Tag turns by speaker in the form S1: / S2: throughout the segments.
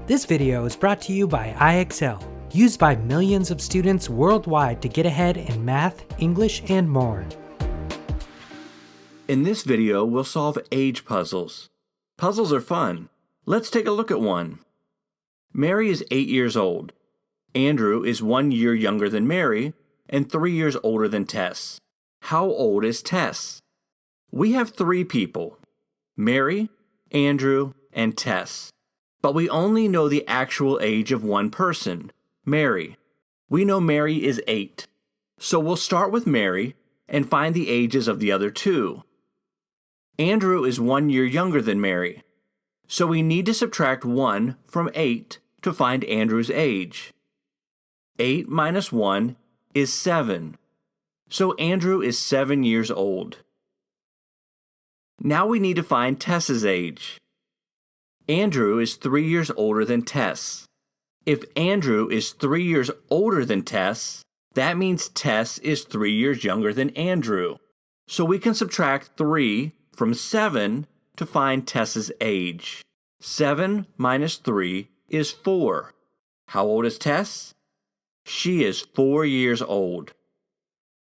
S1: This video is brought to you by IXL, used by millions of students worldwide to get ahead in math, English, and more.
S2: In this video, we'll solve age puzzles. Puzzles are fun. Let's take a look at one. Mary is 8 years old. Andrew is 1 year younger than Mary and 3 years older than Tess. How old is Tess? We have 3 people, Mary, Andrew, and Tess. But we only know the actual age of one person, Mary. We know Mary is 8. So we'll start with Mary and find the ages of the other 2. Andrew is 1 year younger than Mary. So we need to subtract 1 from 8 to find Andrew's age. 8 minus 1 is 7. So Andrew is 7 years old. Now we need to find Tess's age. Andrew is 3 years older than Tess. If Andrew is 3 years older than Tess, that means Tess is 3 years younger than Andrew. So we can subtract 3 from 7 to find Tess's age. 7 minus 3 is 4. How old is Tess? She is 4 years old.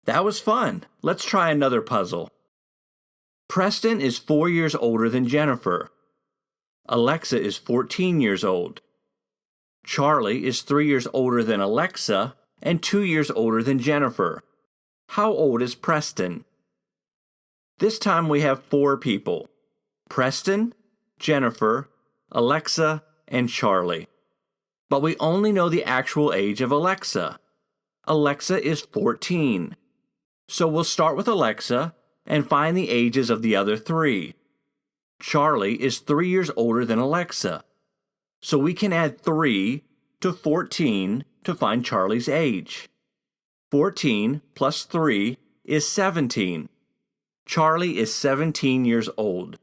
S2: That was fun. Let's try another puzzle. Preston is 4 years older than Jenifer. Alexa is 14 years old. Charlie is 3 years older than Alexa and 2 years older than Jenifer. How old is Preston? This time we have 4 people: Preston, Jenifer, Alexa, and Charlie. But we only know the actual age of Alexa. Alexa is 14. So we'll start with Alexa and find the ages of the other 3. Charlie is 3 years older than Alexa. So we can add 3 to 14 to find Charlie's age. 14 plus 3 is 17. Charlie is 17 years old.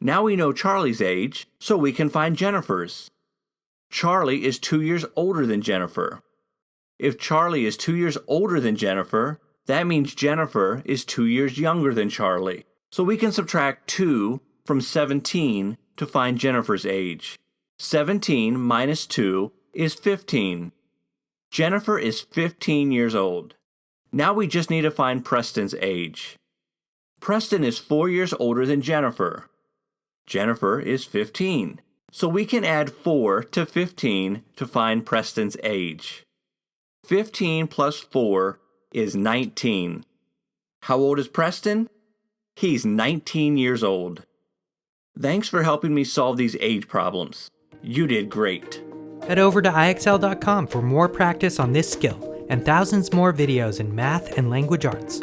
S2: Now we know Charlie's age, so we can find Jenifer's. Charlie is 2 years older than Jenifer. If Charlie is 2 years older than Jenifer, that means Jenifer is 2 years younger than Charlie. So we can subtract 2 from 17 to find Jenifer's age. 17 minus 2 is 15. Jenifer is 15 years old. Now we just need to find Preston's age. Preston is 4 years older than Jenifer. Jenifer is 15. So we can add 4 to 15 to find Preston's age. 15 plus 4 is 19. How old is Preston? He's 19 years old. Thanks for helping me solve these age problems. You did great.
S1: Head over to IXL.com for more practice on this skill and thousands more videos in math and language arts.